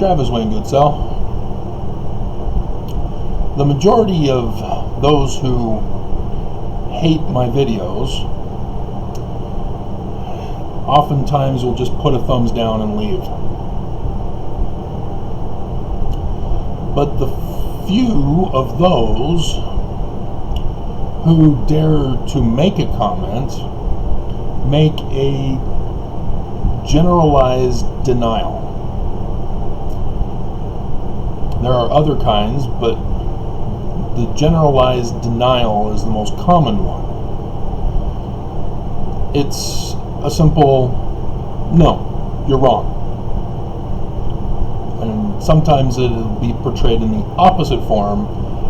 Travis Wayne Goodsell. The majority of those who hate my videos oftentimes will just put a thumbs down and leave. But the few of those who dare to make a comment make a generalized denial. There are other kinds, but the generalized denial is the most common one. It's a simple, no, you're wrong. And sometimes it'll be portrayed in the opposite form.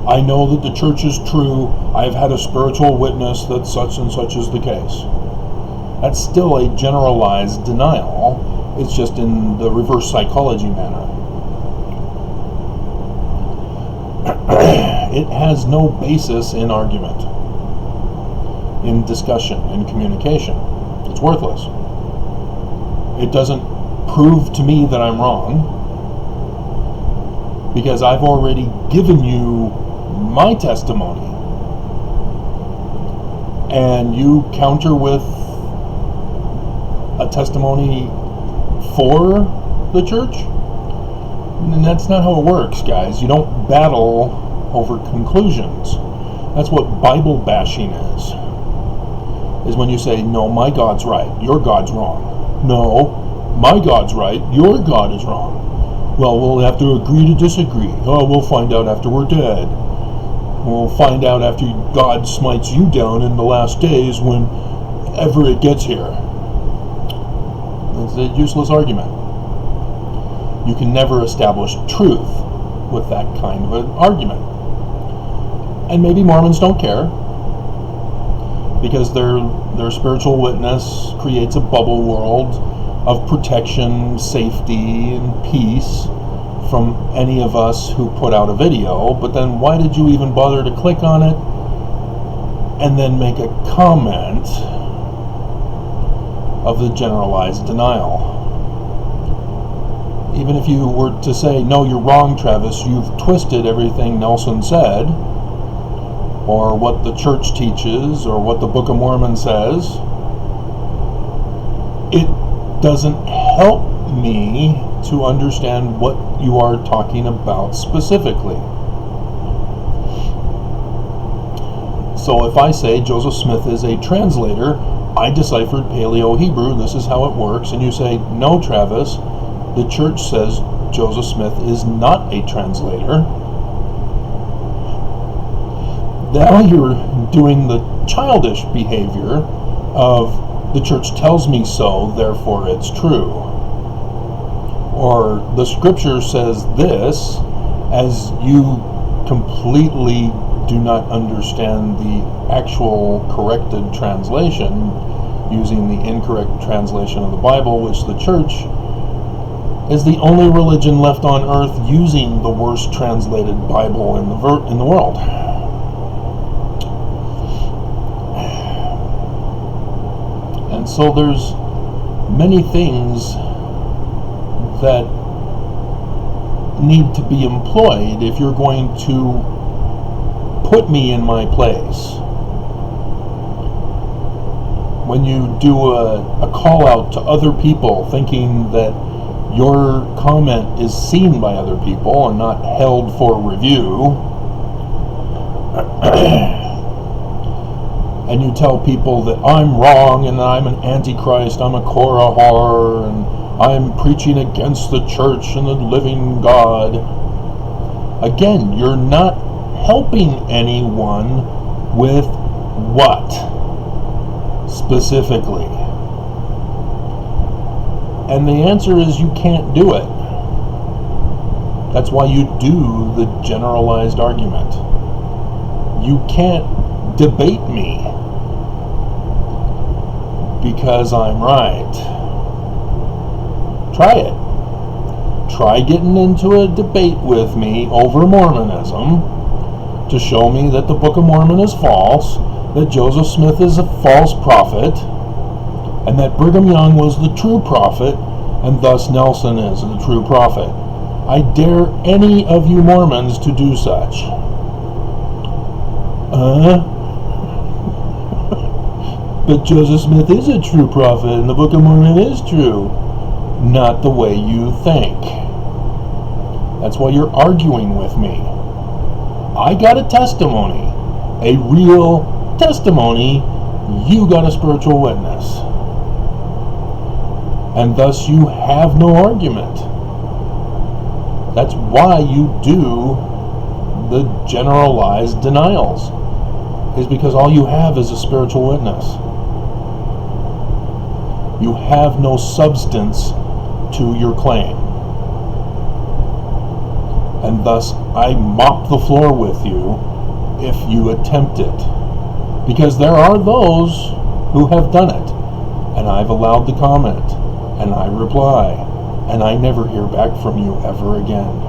I know that the church is true. I've had a spiritual witness that such and such is the case. That's still a generalized denial. It's just in the reverse psychology manner. It has no basis in argument, in discussion, in communication. It's worthless. It doesn't prove to me that I'm wrong, because I've already given you my testimony, and you counter with a testimony for the church? And that's not how it works, guys. You don't battle over conclusions. That's what Bible bashing is when you say, no, my God's right, your God's wrong. No, my God's right, your God is wrong. Well, we'll have to agree to disagree. Oh, we'll find out after we're dead. We'll find out after God smites you down in the last days, whenever it gets here. It's a useless argument. You can never establish truth with that kind of an argument. And maybe Mormons don't care, because their spiritual witness creates a bubble world of protection, safety, and peace from any of us who put out a video. But then why did you even bother to click on it and then make a comment of the generalized denial? Even if you were to say, no, you're wrong, Travis, you've twisted everything Nelson said, or what the church teaches, or what the Book of Mormon says, it doesn't help me to understand what you are talking about specifically. So if I say Joseph Smith is a translator, I deciphered Paleo-Hebrew, this is how it works, and you say, no, Travis, the church says Joseph Smith is not a translator. Now you're doing the childish behavior of, the church tells me so, therefore it's true. Or the scripture says this, as you completely do not understand the actual corrected translation, using the incorrect translation of the Bible, which the church is the only religion left on earth using the worst translated Bible in the world. And so there's many things that need to be employed if you're going to put me in my place. When you do a call out to other people thinking that your comment is seen by other people and not held for review, and you tell people that I'm wrong and that I'm an antichrist, I'm a Korah, and I'm preaching against the church and the living God. Again, you're not helping anyone with what specifically? And the answer is you can't do it. That's why you do the generalized argument. You can't debate me because I'm right. Try it. Try getting into a debate with me over Mormonism to show me that the Book of Mormon is false, that Joseph Smith is a false prophet, and that Brigham Young was the true prophet, and thus Nelson is the true prophet. I dare any of you Mormons to do such. But Joseph Smith is a true prophet and the Book of Mormon is true. Not the way you think. That's why you're arguing with me. I got a testimony, a real testimony. You got a spiritual witness. And thus you have no argument. That's why you do the generalized denials, is because all you have is a spiritual witness. You have no substance to your claim. And thus I mop the floor with you if you attempt it. Because there are those who have done it, and I've allowed the comment, and I reply, and I never hear back from you ever again.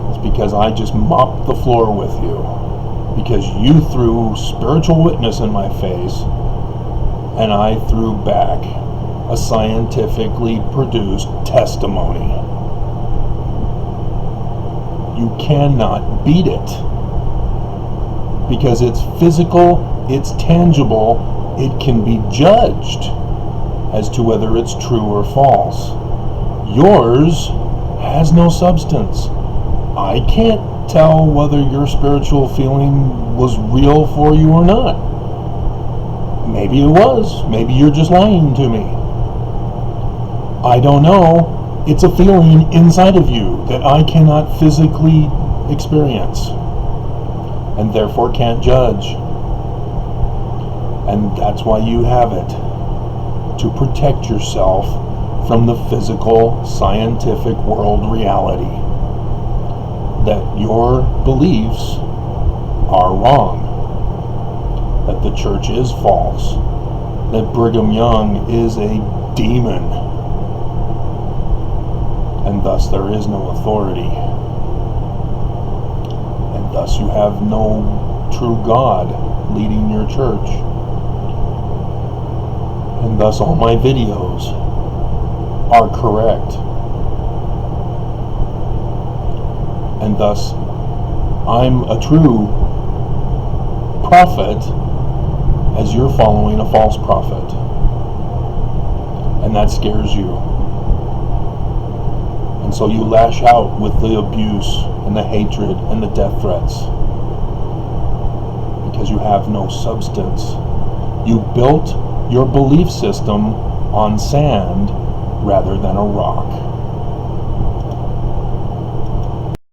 It's because I just mopped the floor with you, because you threw spiritual witness in my face, and I threw back a scientifically produced testimony. You cannot beat it, because it's physical, it's tangible, it can be judged as to whether it's true or false. Yours has no substance. I can't tell whether your spiritual feeling was real for you or not. Maybe it was. Maybe you're just lying to me. I don't know. It's a feeling inside of you that I cannot physically experience, and therefore can't judge. And that's why you have it, to protect yourself from the physical, scientific world reality, that your beliefs are wrong, that the church is false, that Brigham Young is a demon, and thus there is no authority, and thus you have no true God leading your church, and thus all my videos are correct, and thus I'm a true prophet as you're following a false prophet, and that scares you, and so you lash out with the abuse and the hatred and the death threats, because you have no substance. You built your belief system on sand rather than a rock.